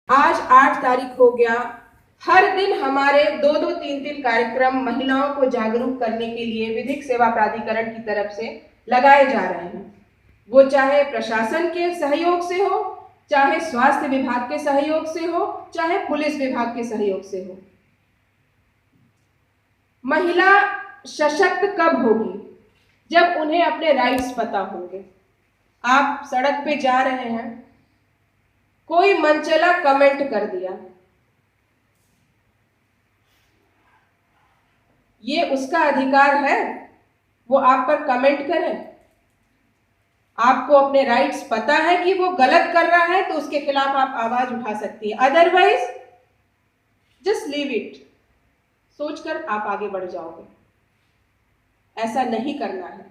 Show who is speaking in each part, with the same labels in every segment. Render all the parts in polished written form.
Speaker 1: आज 8 तारीख हो गया। हर दिन हमारे 2-2, 3-3 कार्यक्रम महिलाओं को जागरूक करने के लिए विधिक सेवा प्राधिकरण की तरफ से लगाए जा रहे हैं। वो चाहे प्रशासन के सहयोग से हो, चाहे स्वास्थ्य विभाग के सहयोग से हो, चाहे पुलिस विभाग के सहयोग से हो। महिला सशक्त कब होगी? जब उन्हें अपने राइट्स पता होंगे। आप सड़क पे जा रहे हैं, कोई मनचला कमेंट कर दिया, ये उसका अधिकार है वो आप पर कमेंट करे। आपको अपने राइट्स पता है कि वो गलत कर रहा है तो उसके खिलाफ आप आवाज उठा सकती है। अदरवाइज जस्ट लीव इट, सोचकर आप आगे बढ़ जाओगे। ऐसा नहीं करना है।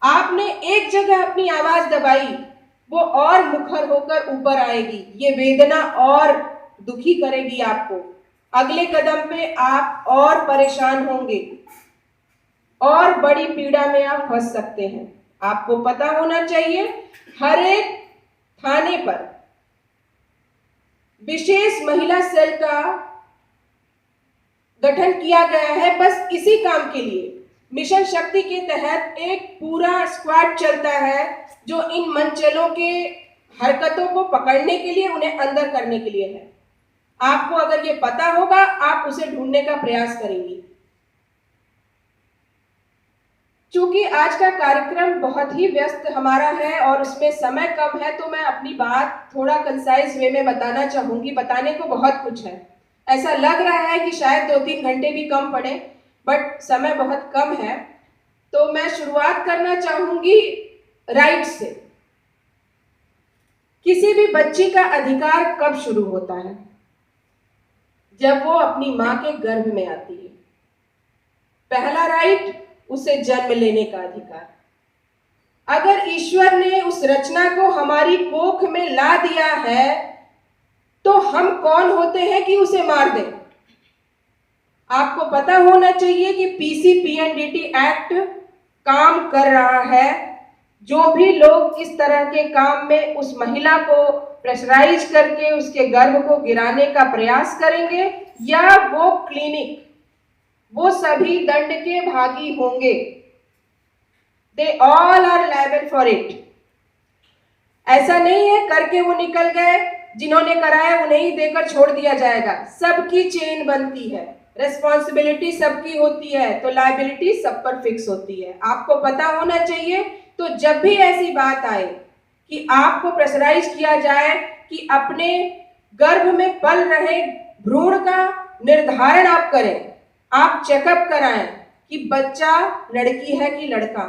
Speaker 1: आपने एक जगह अपनी आवाज दबाई, वो और मुखर होकर ऊपर आएगी। ये वेदना और दुखी करेगी आपको। अगले कदम पे आप और परेशान होंगे और बड़ी पीड़ा में आप फंस सकते हैं। आपको पता होना चाहिए, हर एक थाने पर विशेष महिला सेल का गठन किया गया है, बस इसी काम के लिए। मिशन शक्ति के तहत एक पूरा स्क्वाड चलता है जो इन मनचलों के हरकतों को पकड़ने के लिए, उन्हें अंदर करने के लिए है। आपको अगर ये पता होगा, आप उसे ढूंढने का प्रयास करेंगी। चूंकि आज का कार्यक्रम बहुत ही व्यस्त हमारा है और उसमें समय कम है, तो मैं अपनी बात थोड़ा कंसाइज वे में बताना चाहूंगी। बताने को बहुत कुछ है। ऐसा लग रहा है कि शायद 2-3 घंटे भी कम पड़े, बट समय बहुत कम है। तो मैं शुरुआत करना चाहूंगी राइट से। किसी भी बच्ची का अधिकार कब शुरू होता है? जब वो अपनी मां के गर्भ में आती है। पहला राइट, उसे जन्म लेने का अधिकार। अगर ईश्वर ने उस रचना को हमारी कोख में ला दिया है, तो हम कौन होते हैं कि उसे मार दें? आपको पता होना चाहिए कि पीसी-पीएनडीटी एक्ट काम कर रहा है। जो भी लोग इस तरह के काम में उस महिला को प्रेशराइज करके उसके गर्भ को गिराने का प्रयास करेंगे, या वो क्लिनिक, वो सभी दंड के भागी होंगे। They all are liable for it. ऐसा नहीं है करके वो निकल गए, जिन्होंने कराया उन्हें ही देकर छोड़ दिया जाएगा। सबकी चेन बनती है, रेस्पॉन्सिबिलिटी सबकी होती है, तो लायबिलिटी सब पर फिक्स होती है। आपको पता होना चाहिए। तो जब भी ऐसी बात आए कि आपको प्रेशराइज किया जाए कि अपने गर्भ में पल रहे भ्रूण का निर्धारण आप करें, आप चेकअप कराएं कि बच्चा लड़की है कि लड़का।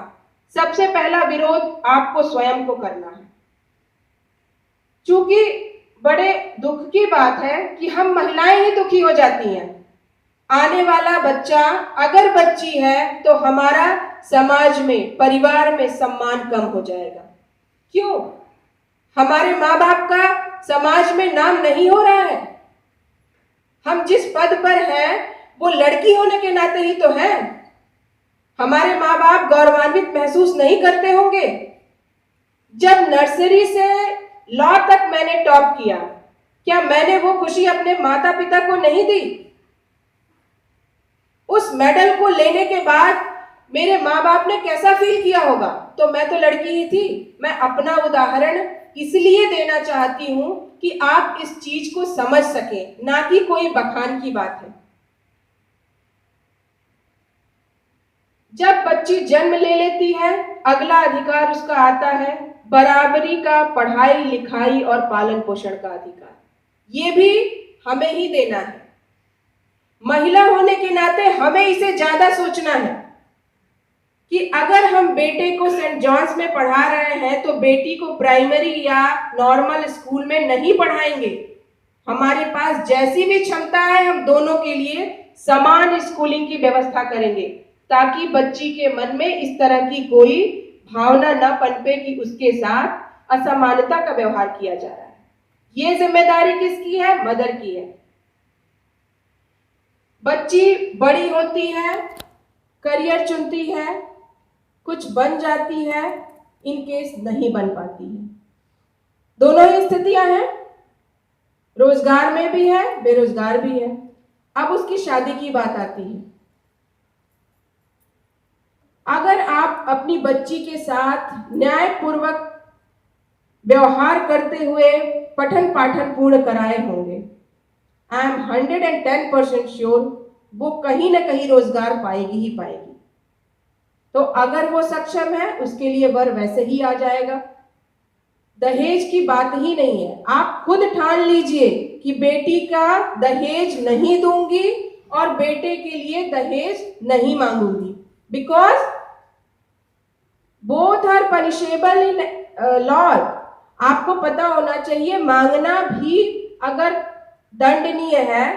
Speaker 1: सबसे पहला विरोध आपको स्वयं को करना है। चूंकि बड़े दुख की बात है कि हम महिलाएं ही दुखी हो जाती हैं। आने वाला बच्चा अगर बच्ची है तो हमारा समाज में, परिवार में सम्मान कम हो जाएगा। क्यों? हमारे माँ बाप का समाज में नाम नहीं हो रहा है। हम जिस पद पर हैं वो लड़की होने के नाते ही तो है। हमारे माँ बाप गौरवान्वित महसूस नहीं करते होंगे? जब नर्सरी से लॉ तक मैंने टॉप किया, क्या मैंने वो खुशी अपने माता पिता को नहीं दी? उस मेडल को लेने के बाद मेरे माँ बाप ने कैसा फील किया होगा? तो मैं तो लड़की ही थी। मैं अपना उदाहरण इसलिए देना चाहती हूं कि आप इस चीज को समझ सकें, ना कि कोई बखान की बात है। जब बच्ची जन्म ले लेती है, अगला अधिकार उसका आता है बराबरी का पढ़ाई लिखाई और पालन पोषण का अधिकार। ये भी हमें ही देना है। महिला होने के नाते हमें इसे ज्यादा सोचना है कि अगर हम बेटे को सेंट जॉन्स में पढ़ा रहे हैं तो बेटी को प्राइमरी या नॉर्मल स्कूल में नहीं पढ़ाएंगे। हमारे पास जैसी भी क्षमता है, हम दोनों के लिए समान स्कूलिंग की व्यवस्था करेंगे, ताकि बच्ची के मन में इस तरह की कोई भावना न पनपे कि उसके साथ असमानता का व्यवहार किया जा रहा है। ये जिम्मेदारी किसकी है? मदर की है। बच्ची बड़ी होती है, करियर चुनती है, कुछ बन जाती है, इन केस नहीं बन पाती है। दोनों ही स्थितियां हैं। रोजगार में भी है, बेरोजगार भी है। अब उसकी शादी की बात आती है। अगर आप अपनी बच्ची के साथ न्यायपूर्वक व्यवहार करते हुए पठन पाठन पूर्ण कराए होंगे, आई एम 110% श्योर वो कहीं ना कहीं रोजगार पाएगी ही पाएगी। तो अगर वो सक्षम है, उसके लिए वर वैसे ही आ जाएगा। दहेज की बात ही नहीं है। आप खुद ठान लीजिए कि बेटी का दहेज नहीं दूंगी और बेटे के लिए दहेज नहीं मांगूंगी, because both are punishable in law. आपको पता होना चाहिए, मांगना भी अगर दंडनीय है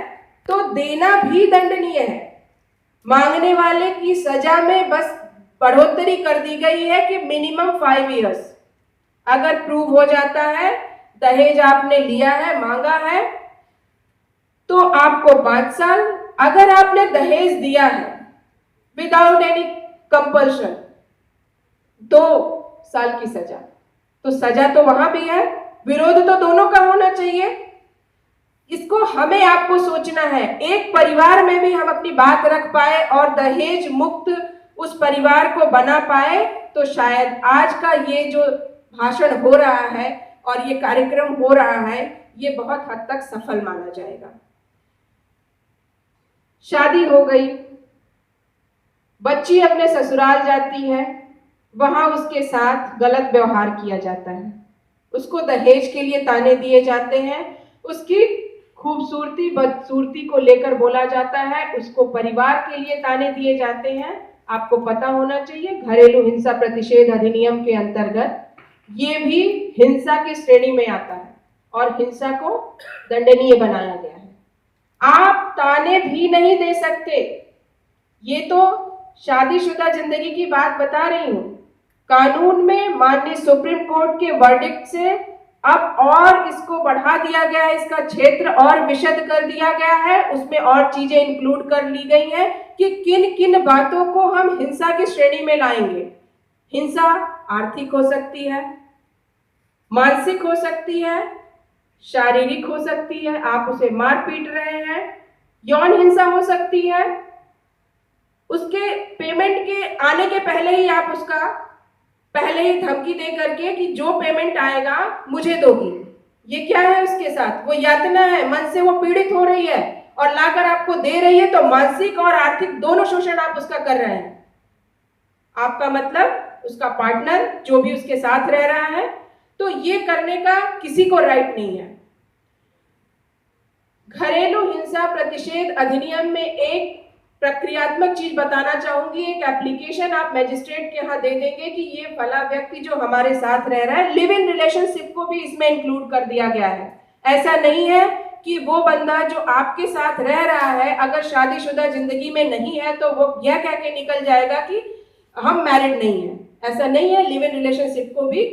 Speaker 1: तो देना भी दंडनीय है। मांगने वाले की सजा में बस बढ़ोतरी कर दी गई है कि मिनिमम 5 इयर्स। अगर प्रूव हो जाता है दहेज आपने लिया है, मांगा है, तो आपको 5 साल। अगर आपने दहेज दिया है विदाउट एनी कंपल्शन, 2 साल की सजा। तो सजा तो वहां भी है, विरोध तो दोनों का होना चाहिए। इसको हमें आपको सोचना है। एक परिवार में भी हम अपनी बात रख पाए और दहेज मुक्त उस परिवार को बना पाए, तो शायद आज का ये जो भाषण हो रहा है और ये कार्यक्रम हो रहा है, ये बहुत हद तक सफल माना जाएगा। शादी हो गई, बच्ची अपने ससुराल जाती है, वहां उसके साथ गलत व्यवहार किया जाता है, उसको दहेज के लिए ताने दिए जाते हैं, उसकी खूबसूरती बदसूरती को लेकर बोला जाता है, उसको परिवार के लिए ताने दिए जाते हैं। आपको पता होना चाहिए घरेलू हिंसा प्रतिषेध अधिनियम के अंतर्गत ये भी हिंसा की श्रेणी में आता है और हिंसा को दंडनीय बनाया गया है। आप ताने भी नहीं दे सकते। ये तो शादीशुदा जिंदगी की बात बता रही हूं। कानून में माननीय सुप्रीम कोर्ट के वर्डिक्ट से अब और इसको बढ़ा दिया गया है, इसका क्षेत्र और विशद कर दिया गया है, उसमें और चीजें इंक्लूड कर ली गई हैं कि किन किन बातों को हम हिंसा की श्रेणी में लाएंगे। हिंसा आर्थिक हो सकती है, मानसिक हो सकती है, शारीरिक हो सकती है, आप उसे मार पीट रहे हैं, यौन हिंसा हो सकती है, उसके पेमेंट के आने के पहले ही आप उसका पहले ही धमकी दे करके कि जो पेमेंट आएगा मुझे दोगी। ये क्या है उसके साथ? वो यातना है, मन से वो पीड़ित हो रही है और लाकर आपको दे रही है, तो मानसिक और आर्थिक दोनों शोषण आप उसका कर रहे हैं। आपका मतलब उसका पार्टनर जो भी उसके साथ रह रहा है, तो ये करने का किसी को राइट नहीं है। घरेलू हिंसा प्रतिषेध अधिनियम में एक प्रक्रियात्मक चीज बताना चाहूंगी। एक एप्लीकेशन आप मैजिस्ट्रेट के यहाँ दे देंगे कि ये फला व्यक्ति जो हमारे साथ रह रहा है, लिव इन रिलेशनशिप को भी इसमें इंक्लूड कर दिया गया है। ऐसा नहीं है कि वो बंदा जो आपके साथ रह रहा है अगर शादीशुदा जिंदगी में नहीं है तो वो यह कह के निकल जाएगा कि हम मैरिड नहीं है। ऐसा नहीं है। लिव इन रिलेशनशिप को भी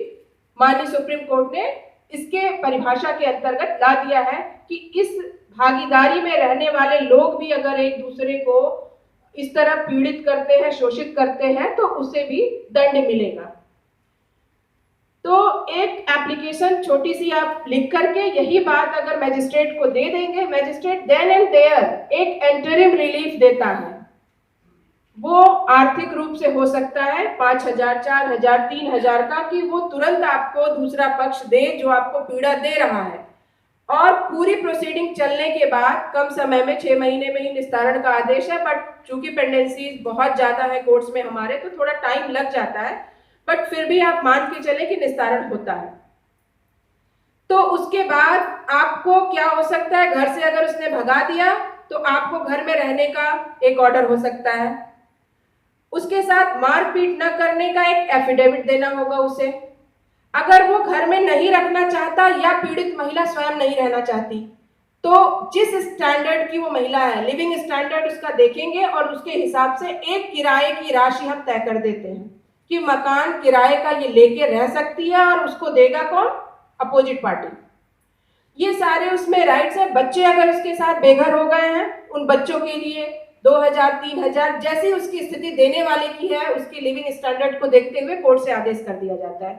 Speaker 1: माननीय सुप्रीम कोर्ट ने इसके परिभाषा के अंतर्गत ला दिया है कि इस भागीदारी में रहने वाले लोग भी अगर एक दूसरे को इस तरह पीड़ित करते हैं, शोषित करते हैं, तो उसे भी दंड मिलेगा। तो एक एप्लीकेशन छोटी सी आप लिख करके यही बात अगर मैजिस्ट्रेट को दे देंगे, मैजिस्ट्रेट देन एंड देयर एक इंटरिम रिलीफ देता है। वो आर्थिक रूप से हो सकता है 5,000, 4,000, 3,000 का, कि वो तुरंत आपको दूसरा पक्ष दे जो आपको पीड़ा दे रहा है, और पूरी प्रोसीडिंग चलने के बाद कम समय में 6 महीने में ही निस्तारण का आदेश है। बट चूंकि पेंडेंसीज बहुत ज्यादा है कोर्ट्स में हमारे, तो थोड़ा टाइम लग जाता है, बट फिर भी आप मान के चले कि निस्तारण होता है। तो उसके बाद आपको क्या हो सकता है, घर से अगर उसने भगा दिया तो आपको घर में रहने का एक ऑर्डर हो सकता है। उसके साथ मारपीट न करने का एक एफिडेविट देना होगा उसे। अगर वो घर में नहीं रखना चाहता या पीड़ित महिला स्वयं नहीं रहना चाहती, तो जिस स्टैंडर्ड की वो महिला है, लिविंग स्टैंडर्ड उसका देखेंगे और उसके हिसाब से एक किराए की राशि हम तय कर देते हैं कि मकान किराए का ये लेके रह सकती है, और उसको देगा कौन? Opposite party. ये सारे उसमें राइट्स है। बच्चे अगर उसके साथ बेघर हो गए हैं, उन बच्चों के लिए 2,000, 3,000 जैसी उसकी स्थिति देने वाले की है, उसकी लिविंग स्टैंडर्ड को देखते हुए कोर्ट से आदेश कर दिया जाता है।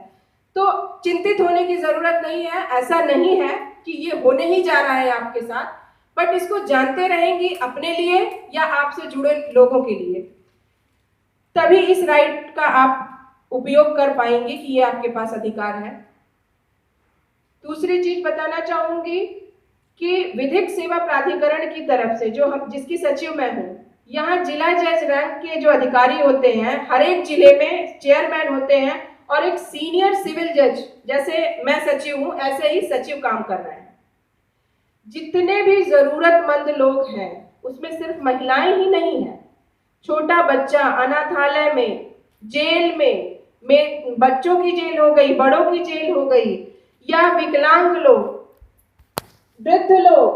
Speaker 1: तो चिंतित होने की जरूरत नहीं है। ऐसा नहीं है कि ये होने ही जा रहा है आपके साथ, बट इसको जानते रहेंगी अपने लिए या आपसे जुड़े लोगों के लिए, तभी इस राइट का आप उपयोग कर पाएंगे कि ये आपके पास अधिकार है। दूसरी चीज बताना चाहूंगी कि विधिक सेवा प्राधिकरण की तरफ से जिसकी सचिव मैं हूं, यहाँ जिला जज रैंक के जो अधिकारी होते हैं, हर एक जिले में चेयरमैन होते हैं और एक सीनियर सिविल जज, जैसे मैं सचिव हूं ऐसे ही सचिव काम कर रहे हैं। जितने भी जरूरतमंद लोग हैं उसमें सिर्फ महिलाएं ही नहीं है, छोटा बच्चा अनाथालय में, जेल में बच्चों की जेल हो गई, बड़ों की जेल हो गई, या विकलांग लोग, वृद्ध लोग,